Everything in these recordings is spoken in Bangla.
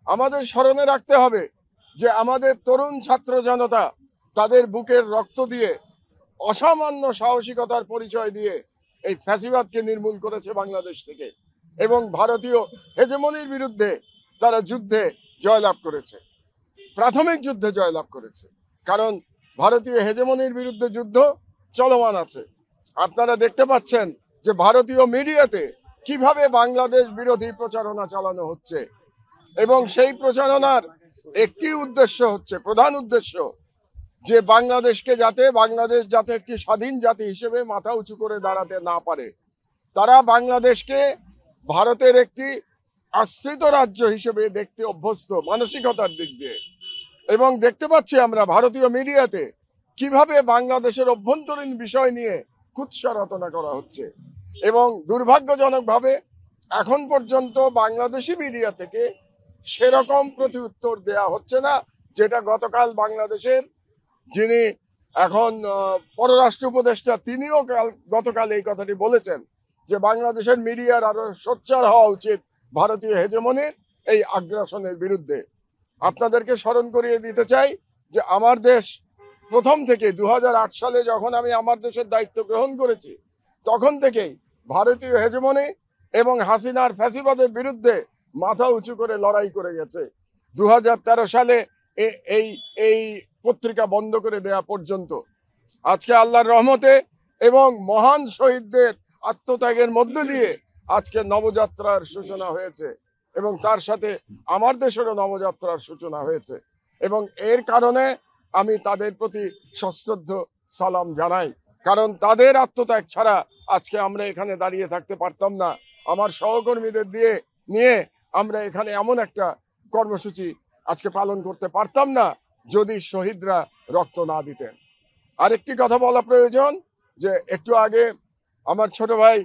আমাদের স্মরণে রাখতে হবে যে আমাদের তরুণ ছাত্র জনতা তাদের বুকের রক্ত দিয়ে অসামান্য সাহসিকতার পরিচয় দিয়ে এই ফ্যাসিবাদকে নির্মূল করেছে বাংলাদেশ থেকে, এবং ভারতীয় হেজেমনির বিরুদ্ধে তারা যুদ্ধে জয়লাভ করেছে, প্রাথমিক যুদ্ধে জয়লাভ করেছে। কারণ ভারতীয় হেজেমনির বিরুদ্ধে যুদ্ধ চলমান আছে। আপনারা দেখতে পাচ্ছেন যে ভারতীয় মিডিয়াতে কিভাবে বাংলাদেশ বিরোধী প্রচারণা চালানো হচ্ছে, এবং সেই প্রচারণার একটি উদ্দেশ্য হচ্ছে, প্রধান উদ্দেশ্য, যে বাংলাদেশ যাতে একটি স্বাধীন জাতি হিসেবে মাথা উঁচু করে দাঁড়াতে না পারে। তারা বাংলাদেশকে ভারতের একটি আশ্রিত রাজ্য হিসেবে দেখতে অভ্যস্ত মানসিকতার দিক দিয়ে। এবং দেখতে পাচ্ছি আমরা ভারতীয় মিডিয়াতে কিভাবে বাংলাদেশের অভ্যন্তরীণ বিষয় নিয়ে কুৎসা রচনা করা হচ্ছে, এবং দুর্ভাগ্যজনকভাবে এখন পর্যন্ত বাংলাদেশি মিডিয়া থেকে সেরকম প্রতি উত্তর দেয়া হচ্ছে না, যেটা গতকাল বাংলাদেশের যিনি এখন পররাষ্ট্র উপদেষ্টা তিনিও গতকাল এই কথাটি বলেছেন যে বাংলাদেশের মিডিয়ার আরো সোচ্চার হওয়া উচিত ভারতীয় হেজেমনির এই আগ্রাসনের বিরুদ্ধে। আপনাদেরকে স্মরণ করিয়ে দিতে চাই যে আমার দেশ প্রথম থেকে 2008 সালে যখন আমি আমার দেশের দায়িত্ব গ্রহণ করেছি, তখন থেকেই ভারতীয় হেজেমনি এবং হাসিনার ফ্যাসিবাদের বিরুদ্ধে মাথা উঁচু করে লড়াই করে গেছে। 2013 সালে এই পত্রিকা বন্ধ করে দেয়া পর্যন্ত। আজকে আল্লাহর রহমতে এবং মহান শহীদদের আত্মত্যাগের মধ্য দিয়ে আজকে নবযাত্রার সূচনা হয়েছে, এবং তার সাথে আমার দেশেরও নবযাত্রার সূচনা হয়েছে, এবং এর কারণে আমি তাদের প্রতি সশ্রদ্ধ সালাম জানাই। কারণ তাদের আত্মত্যাগ ছাড়া আজকে আমরা এখানে দাঁড়িয়ে থাকতে পারতাম না। আমার সহকর্মীদের নিয়ে আমরা এখানে এমন একটা কর্মসূচি আজকে পালন করতে পারতাম না যদি শহীদরা রক্ত না দিতেন। আরেকটি কথা বলা প্রয়োজন, যে একটু আগে আমার ছোট ভাই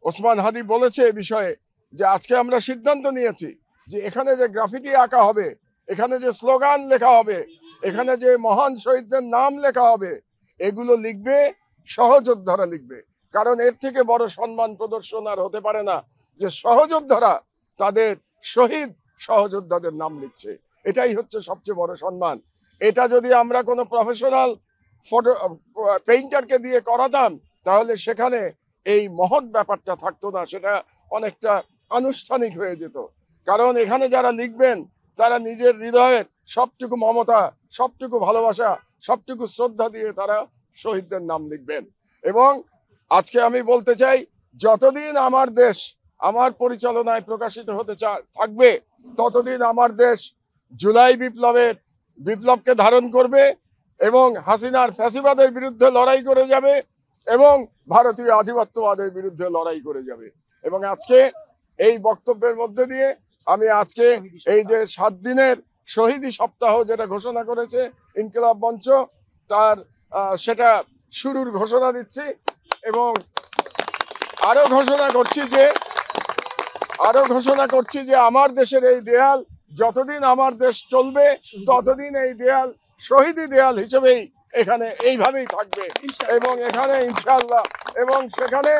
ওসমান হাদি বলেছে এ বিষয়ে, যে আজকে আমরা সিদ্ধান্ত নিয়েছি যে এখানে যে গ্রাফিতি আঁকা হবে, এখানে যে স্লোগান লেখা হবে, এখানে যে মহান শহীদদের নাম লেখা হবে, এগুলো লিখবে সহযোদ্ধারা লিখবে। কারণ এর থেকে বড় সম্মান প্রদর্শন আর হতে পারে না যে সহযোদ্ধারা তাদের শহীদ সহযোদ্ধাদের নাম লিখছে। এটাই হচ্ছে সবচেয়ে বড় সম্মান। এটা যদি আমরা কোনো প্রফেশনাল পেইন্টারকে দিয়ে করাতাম তাহলে সেখানে এই মহৎ ব্যাপারটা থাকতো না, সেটা অনেকটা আনুষ্ঠানিক হয়ে যেত। কারণ এখানে যারা লিখবেন তারা নিজের হৃদয়ের সবটুকু মমতা, সবটুকু ভালোবাসা, সবটুকু শ্রদ্ধা দিয়ে তারা শহীদদের নাম লিখবেন। এবং আজকে আমি বলতে চাই, যতদিন আমার দেশ আমার পরিচালনায় প্রকাশিত হতে থাকবে, ততদিন আমার দেশ জুলাই বিপ্লবকে ধারণ করবে, এবং হাসিনার ফ্যাসিবাদের বিরুদ্ধে লড়াই করে যাবে, এবং ভারতীয় আধিপত্যবাদের বিরুদ্ধে লড়াই করে যাবে। এবং আজকে এই বক্তব্যের মধ্যে দিয়ে আমি আজকে এই যে 7 দিনের শহীদি সপ্তাহ যেটা ঘোষণা করেছে ইনকিলাব মঞ্চ, তার সেটা শুরুর ঘোষণা দিচ্ছি, এবং আরো ঘোষণা করছি যে আমার দেশের এই দেয়াল, যতদিন আমার দেশ চলবে ততদিন এই দেয়াল শহীদি দেয়াল হিসেবেই এখানে এইভাবেই থাকবে, এবং এখানে ইনশাআল্লাহ, এবং সেখানে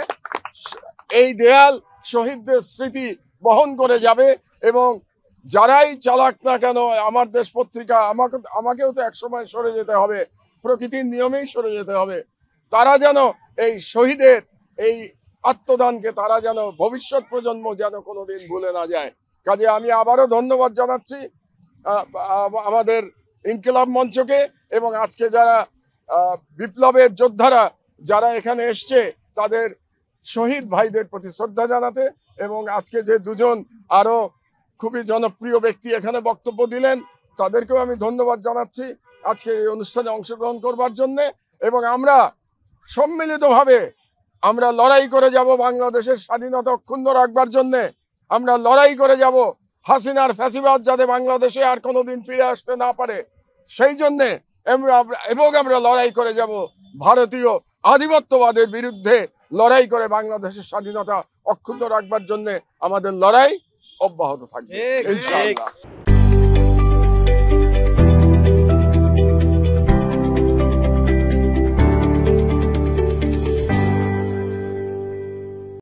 এই দেয়াল শহীদদের স্মৃতি বহন করে যাবে। এবং যারাই চালাক না কেন, আমার দেশ পত্রিকা, আমাকেও তো একসময় সরে যেতে হবে, প্রকৃতির নিয়মেই সরে যেতে হবে, তারা যেন এই শহীদের এই আত্মদানকে তারা যেন ভবিষ্যৎ প্রজন্ম যেন কোনোদিন ভুলে না যায়। কাজে আমি আবারও ধন্যবাদ জানাচ্ছি আমাদের ইনকিলাব মঞ্চকে, এবং আজকে যারা বিপ্লবের যোদ্ধারা যারা এখানে এসছে তাদের শহীদ ভাইদের প্রতি শ্রদ্ধা জানাতে, এবং আজকে যে দুজন আরো খুবই জনপ্রিয় ব্যক্তি এখানে বক্তব্য দিলেন তাদেরকেও আমি ধন্যবাদ জানাচ্ছি আজকে এই অনুষ্ঠানে অংশগ্রহণ করবার জন্য। এবং আমরা সম্মিলিতভাবে আমরা লড়াই করে যাব বাংলাদেশের স্বাধীনতা অক্ষুণ্ণ রাখবার জন্য। আমরা লড়াই করে যাব হাসিনার ফ্যাসিবাদ যাতে বাংলাদেশে আর কোনোদিন ফিরে আসতে না পারে সেই জন্যে, এবং আমরা লড়াই করে যাব ভারতীয় আধিপত্যবাদের বিরুদ্ধে, লড়াই করে বাংলাদেশের স্বাধীনতা অক্ষুণ্ণ রাখবার জন্য আমাদের লড়াই অব্যাহত থাকবে ইনশাআল্লাহ।